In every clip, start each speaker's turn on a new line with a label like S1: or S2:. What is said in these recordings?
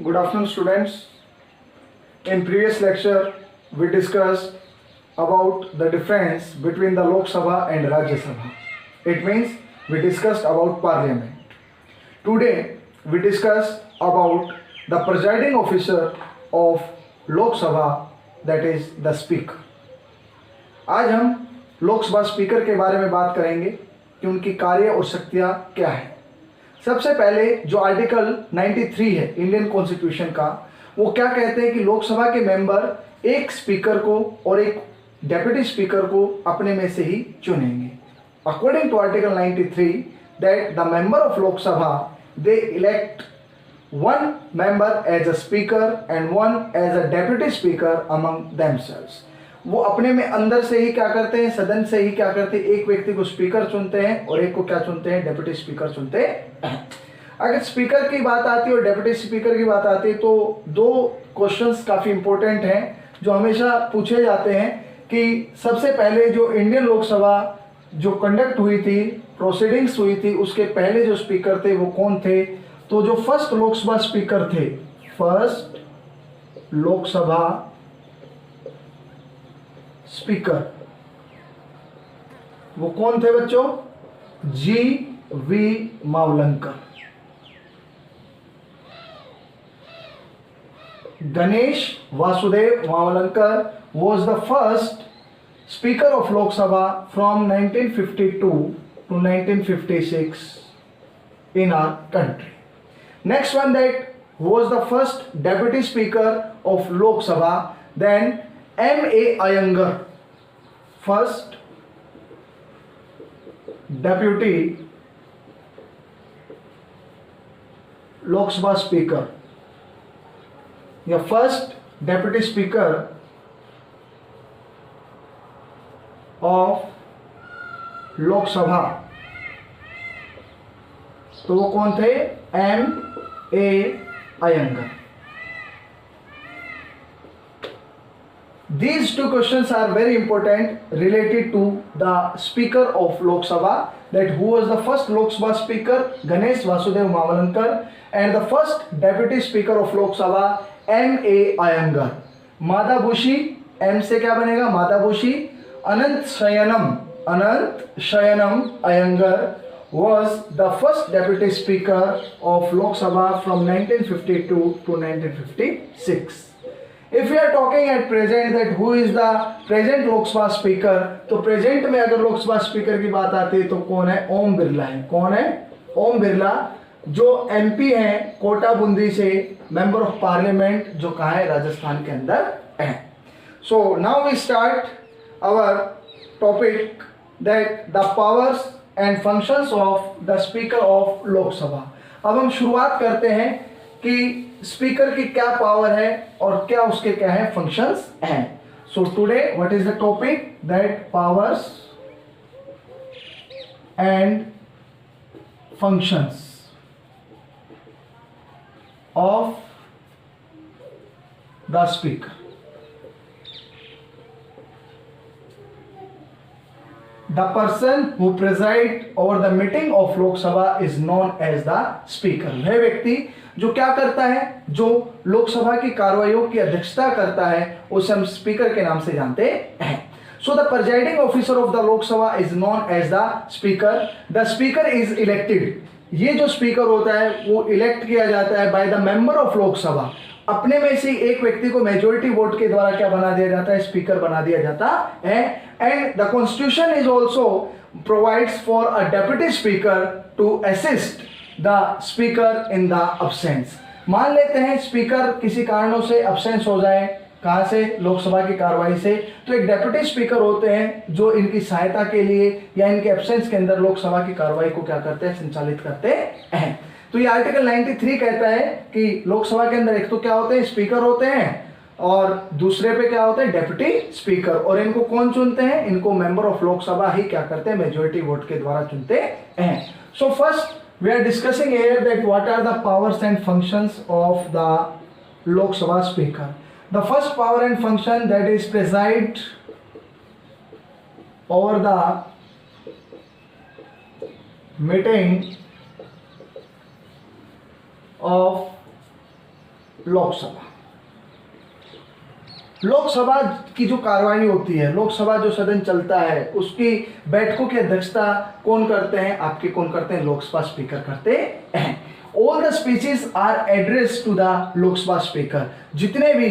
S1: Good afternoon, students. In previous lecture, we discussed about the difference between the Lok Sabha and Rajya Sabha. It means we discussed about Parliament. Today, we discuss about the presiding officer of Lok Sabha, that is the Speaker. आज हम Lok Sabha speaker के बारे में बात करेंगे कि उनकी कार्य और शक्तियाँ क्या है। सबसे पहले जो आर्टिकल 93 है इंडियन कॉन्स्टिट्यूशन का, वो क्या कहते हैं कि लोकसभा के मेंबर एक स्पीकर को और एक डेप्यूटी स्पीकर को अपने में से ही चुनेंगे। According to article 93 that the member of Lok Sabha they elect one member as a speaker and one as a deputy speaker among themselves. वो अपने में अंदर से ही क्या करते हैं, सदन से ही क्या करते हैं, एक व्यक्ति को स्पीकर चुनते हैं और एक को क्या चुनते हैं, डेप्यूटी स्पीकर चुनते हैं। अगर स्पीकर की बात आती है और डेप्यूटी स्पीकर की बात आती है तो दो क्वेश्चंस काफ़ी इंपॉर्टेंट हैं जो हमेशा पूछे जाते हैं कि सबसे पहले जो इंडियन लोकसभा जो कंडक्ट हुई थी, प्रोसीडिंग्स हुई थी, उसके पहले जो स्पीकर थे वो कौन थे। तो जो फर्स्ट लोकसभा स्पीकर थे, फर्स्ट लोकसभा स्पीकर, वो कौन थे बच्चों, G.V.. Mavalankar. Ganesh Vasudev Mavalankar was the first speaker of Lok Sabha from 1952 to 1956 in our country. Next one, that was the first deputy speaker of Lok Sabha, then M.A. Iyengar, first deputy Lok Sabha speaker, या first deputy speaker of Lok Sabha, तो वो कौन थे, M.A. Iyengar. These two questions are very important related to the Speaker of Lok Sabha, that who was the first Lok Sabha Speaker, Ganesh Vasudev Mavalankar, and the first Deputy Speaker of Lok Sabha, M.A. Iyengar. माधाभूषी, M से क्या बनेगा, माधाभूषी, अनंत शयनम Iyengar was the first Deputy Speaker of Lok Sabha from 1952 to 1956. If we are talking at present that who is the present Lok Sabha Speaker, तो present में अगर Lok Sabha speaker की बात आती है तो कौन है, ओम बिरला है। कौन है, ओम बिरला, जो एमपी हैं कोटा बूंदी से, मेंबर ऑफ पार्लियामेंट, जो कहाँ है, राजस्थान के अंदर है। So now we start our topic that the powers and functions of the speaker of Lok Sabha. अब हम शुरुआत करते हैं कि स्पीकर की क्या पावर है और क्या उसके क्या है, फंक्शंस हैं। So today what is the topic, that powers and functions of the speaker. The person who preside over the meeting of Lok Sabha is known as the speaker. वह व्यक्ति जो क्या करता है, जो लोकसभा की कार्रवाइयों की अध्यक्षता करता है, उसे हम स्पीकर के नाम से जानते हैं। So the presiding officer of the Lok Sabha is known as the speaker. The speaker is elected. ये जो स्पीकर होता है वो इलेक्ट किया जाता है by the member of Lok Sabha. अपने में से एक व्यक्ति को मेजोरिटी वोट के द्वारा क्या बना दिया जाता है, स्पीकर बना दिया जाता है। And the constitution is also provides for a deputy speaker to assist the speaker in the absence. मान लेते हैं स्पीकर किसी कारणों से अब्सेंस हो जाए, कहाँ से, लोकसभा की कार्रवाई से, तो एक डेप्यूटी स्पीकर होते हैं जो इनकी सहायता के लिए या इनके एब्सेंस के अंदर लोकसभा की कार्रवाई को क्या करते हैं, संचालित करते हैं। तो ये आर्टिकल 93 कहता है कि लोकसभा के अंदर एक तो क्या होते हैं, स्पीकर होते हैं, और दूसरे पे क्या होते हैं, डेप्यूटी स्पीकर। और इनको कौन चुनते हैं, इनको मेंबर ऑफ लोकसभा ही क्या करते हैं, मेजोरिटी वोट के द्वारा चुनते हैं। So first we are discussing here that what are the powers and functions of the Lok Sabha speaker. The first power and function that is preside over the meeting of Lok Sabha. Lok Sabha की जो कार्रवाई होती है, लोकसभा जो सदन चलता है, उसकी बैठकों की अध्यक्षता कौन करते हैं? आपके कौन करते हैं? लोकसभा स्पीकर करते हैं। All the speeches are address to the Lok Sabha speaker. जितने भी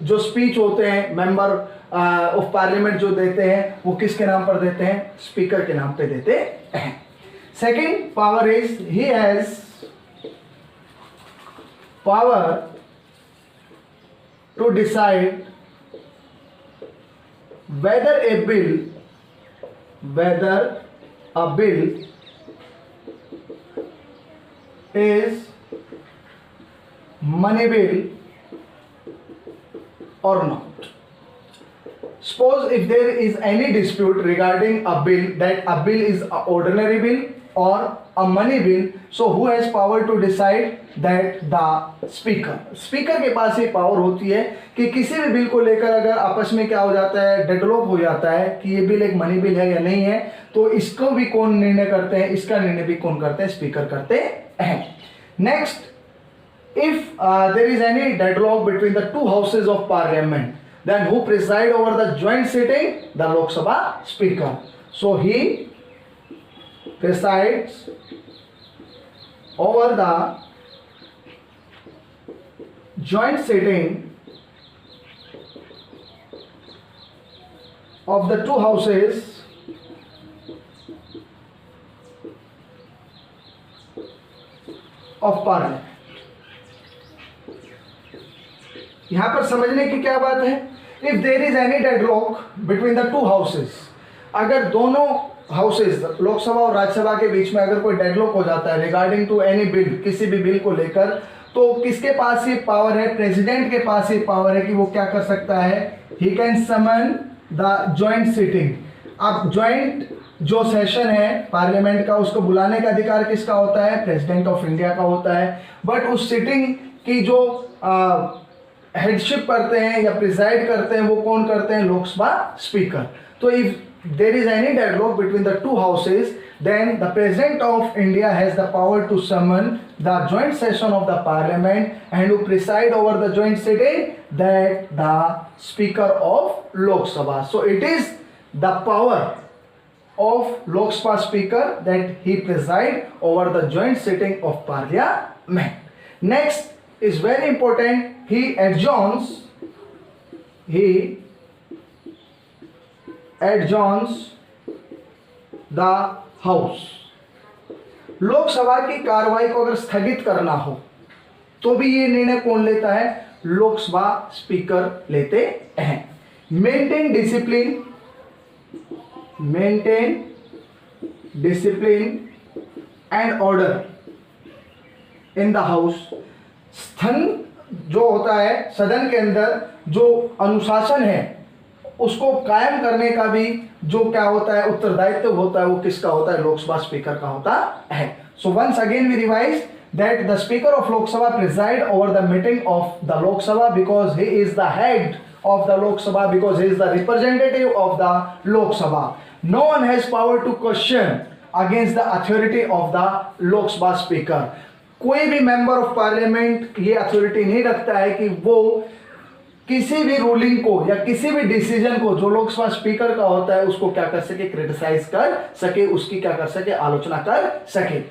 S1: जो स्पीच होते हैं मेंबर ऑफ पार्लियामेंट जो देते हैं, वो किसके नाम पर देते हैं? स्पीकर के नाम पे देते हैं। Second power is he has power to decide whether a bill is money bill or not. Suppose if there is any dispute regarding a bill, that a bill is an ordinary bill or a money bill, so who has power to decide? That the speaker के पास ये power होती है कि किसी भी bill को लेकर अगर आपस में क्या हो जाता है, डेडलॉक हो जाता है कि ये बिल एक मनी बिल है या नहीं है, तो इसको भी कौन निर्णय करते हैं? इसका निर्णय भी कौन करते हैं? स्पीकर करते हैं। Next, if there is any deadlock between the two houses of parliament, then who preside over the joint sitting? The Lok Sabha speaker. So he presides over the joint sitting of the two houses of parliament. यहां पर समझने की क्या बात है? If there is any deadlock between the two houses, अगर दोनों houses Lok Sabha और राज्यसभा के बीच में अगर कोई डेडलॉक हो जाता है रिगार्डिंग टू एनी बिल, किसी भी बिल को लेकर, तो किसके पास ये पावर है? प्रेसिडेंट के पास ये पावर है कि वो क्या कर सकता है? He can summon the joint sitting. अब जॉइंट जो सेशन है पार्लियामेंट का, उसको बुलाने का अधिकार किसका होता है? प्रेसिडेंट ऑफ इंडिया का होता है। बट उस सिटिंग की जो हेडशिप करते हैं या प्रिसाइड करते हैं, वो कौन करते हैं? लोकसभा स्पीकर। तो if there is any deadlock between the two houses, then the president of India has the power to summon the joint session of the parliament and to preside over the joint sitting, that the speaker of Lok Sabha. So it is the power of Lok Sabha speaker that he preside over the joint sitting of parliament. Next is very important, he adjourns the house. Lok Sabha की कार्रवाई को अगर स्थगित करना हो तो भी ये निर्णय कौन लेता है? लोकसभा स्पीकर लेते हैं। Maintain discipline and order in the house. स्थन जो होता है सदन के अंदर, जो अनुशासन है उसको कायम करने का भी जो क्या होता है उत्तरदायित्व होता है, वो किसका होता है? लोकसभा स्पीकर का होता है। So once again we revise that the speaker of Lok Sabha preside over the meeting of the Lok Sabha because he is the head of the Lok Sabha, because he is the representative of the Lok Sabha. No one has power to question against the authority of the Lok Sabha speaker. कोई भी member of parliament ये authority नहीं रखता है कि वो किसी भी रूलिंग को या किसी भी डिसीजन को जो लोकसभा स्पीकर का होता है उसको क्या कर सके? क्रिटिसाइज कर सके, उसकी क्या कर सके? आलोचना कर सके।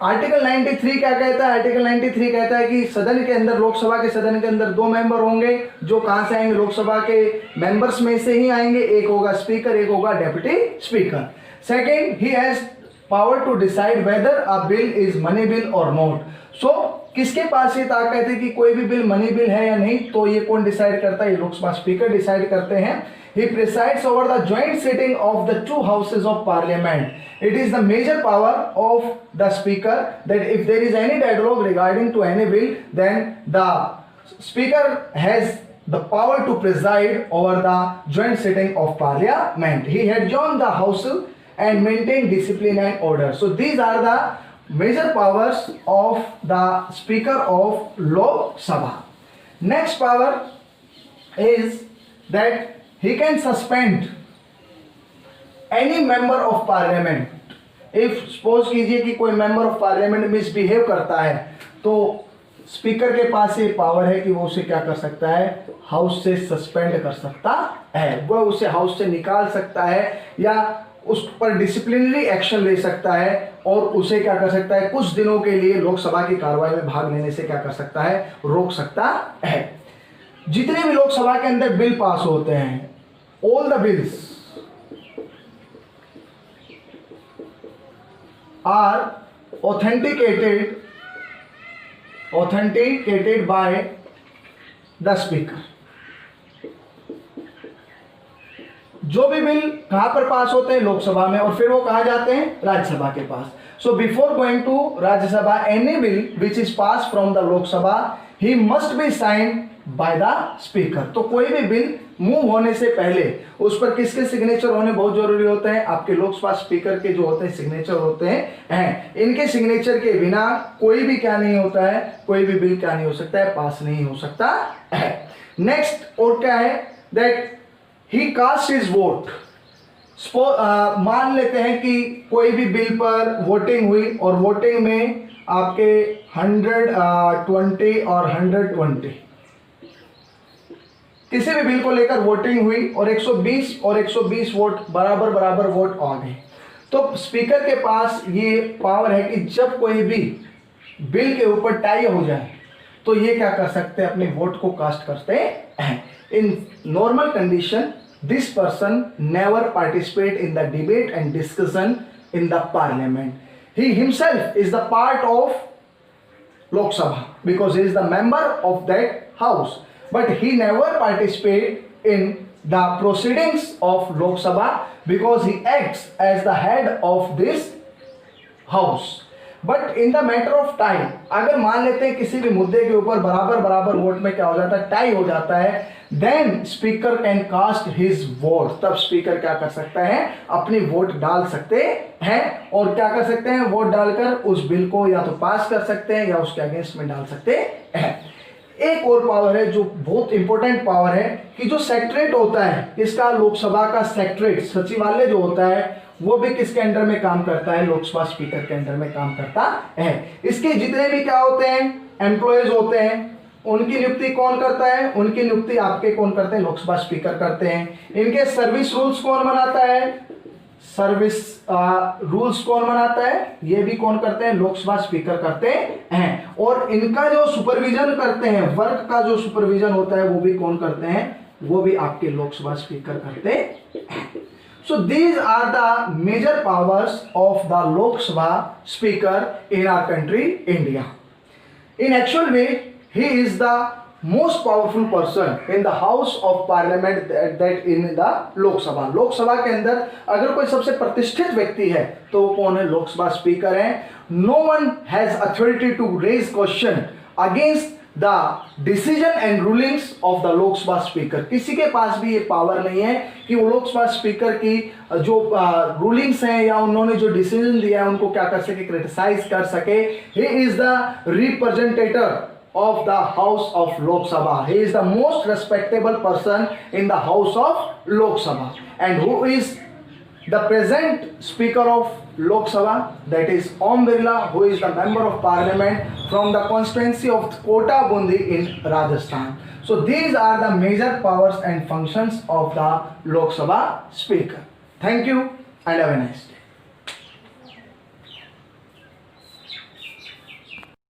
S1: आर्टिकल 93 क्या कहता है? आर्टिकल 93 कहता है कि सदन के अंदर, लोकसभा के सदन के अंदर 2 मेंबर होंगे जो कहां से आएंगे? लोकसभा के मेंबर्स में से ही आएंगे। एक होगा स्पीकर, एक होगा deputy speaker. Second, he has power to decide whether a bill is money bill और नॉट। सो किसके पास ये ताकत है कि कोई भी बिल मनी बिल है या नहीं? तो ये कौन डिसाइड करता है? ये लोकसभा स्पीकर डिसाइड करते हैं। He presides over the joint sitting of the two houses of parliament. It is the major power of the speaker that if there is any deadlock regarding to any bill, then the speaker has the power to preside over the joint sitting of parliament. He adjourns the house and maintain discipline and order. So these are the major powers of the speaker of Lok Sabha. Next power is that he can suspend any member of parliament. If suppose कीजिए कि कोई member of parliament misbehave करता है, तो speaker के पास ये power है कि वो उसे क्या कर सकता है, हाउस से सस्पेंड कर सकता है, वो उसे हाउस से निकाल सकता है या उस पर डिसिप्लिनरी एक्शन ले सकता है और उसे क्या कर सकता है, कुछ दिनों के लिए लोकसभा की कार्रवाई में भाग लेने से क्या कर सकता है, रोक सकता है। जितने भी लोकसभा के अंदर बिल पास होते हैं, all the bills are authenticated by the speaker। जो भी बिल कहां पर पास होते हैं, लोकसभा में, और फिर वो कहां जाते हैं, राज्यसभा के पास। So before going to Rajya Sabha, any bill which is pass from the Lok Sabha he must be signed by the speaker. तो कोई भी बिल मूव होने से पहले उस पर किसके सिग्नेचर होने बहुत जरूरी होते हैं, आपके लोकसभा स्पीकर के जो होते हैं सिग्नेचर होते हैं। इनके सिग्नेचर के बिना कोई भी क्या नहीं होता है, कोई भी बिल क्या नहीं हो सकता है, पास नहीं हो सकता है। नेक्स्ट और क्या है, that he cast his vote. मान लेते हैं कि कोई भी बिल पर वोटिंग हुई और वोटिंग में आपके 120 और 120 किसी भी बिल को लेकर वोटिंग हुई और 120 वोट बराबर वोट आ गए। तो स्पीकर के पास ये पावर है कि जब कोई भी बिल के ऊपर टाई हो जाए तो ये क्या कर सकते हैं, अपने वोट को कास्ट करते हैं। In normal condition this person never participate in the debate and discussion in the parliament. He himself is the part of Lok Sabha because he is the member of that house, but he never participate in the proceedings of Lok Sabha because he acts as the head of this house. But in the matter of time, अगर मान लेते हैं किसी भी मुद्दे के ऊपर बराबर वोट में क्या हो जाता है, टाई हो जाता है, then speaker can cast his vote। तब स्पीकर क्या कर सकता है, अपनी वोट डाल सकते हैं और क्या कर सकते हैं, वोट डालकर उस बिल को या तो पास कर सकते हैं या उसके अगेंस्ट में डाल सकते हैं। एक और पावर है जो बहुत इंपॉर्टेंट पावर है कि जो सेक्रेटरीट होता है इसका, लोकसभा का सेक्रेटरीट सचिवालय जो होता है वो भी किसके अंडर में काम करता है, लोकसभा स्पीकर के अंडर में काम करता है। इसके जितने भी क्या होते हैं, एम्प्लॉयज होते हैं, उनकी नियुक्ति कौन करता है, उनकी नियुक्ति आपके कौन करते हैं, लोकसभा स्पीकर करते हैं। इनके सर्विस रूल्स कौन बनाता है, सर्विस रूल्स कौन बनाता है, ये भी कौन करते हैं, लोकसभा स्पीकर करते हैं। और इनका जो सुपरविजन करते हैं, वर्क का जो सुपरविजन होता है वो भी कौन करते हैं, वो भी आपके लोकसभा स्पीकर करते हैं। So these are the major powers of the Lok Sabha speaker in our country, India. In actual way, he is the most powerful person in the House of Parliament that in the Lok Sabha. लोक सभा के अंदर अगर कोई सबसे प्रतिष्ठित व्यक्ति है तो वो कौन है, लोकसभा स्पीकर है। No one has authority to raise question against the decision and rulings of the Lok Sabha speaker. किसी के पास भी ये पावर नहीं है कि वो लोकसभा स्पीकर की जो रूलिंग्स हैं या उन्होंने जो डिसीजन दिया है उनको क्या कर सके, क्रिटिसाइज कर सके। ही is the representative of the house of Lok Sabha. He is the most respectable person in the house of Lok Sabha. And who is the present speaker of Lok Sabha? That is Om Birla, who is the member of parliament from the constituency of Kota Bundi in Rajasthan. So these are the major powers and functions of the Lok Sabha speaker. Thank you and have a nice day.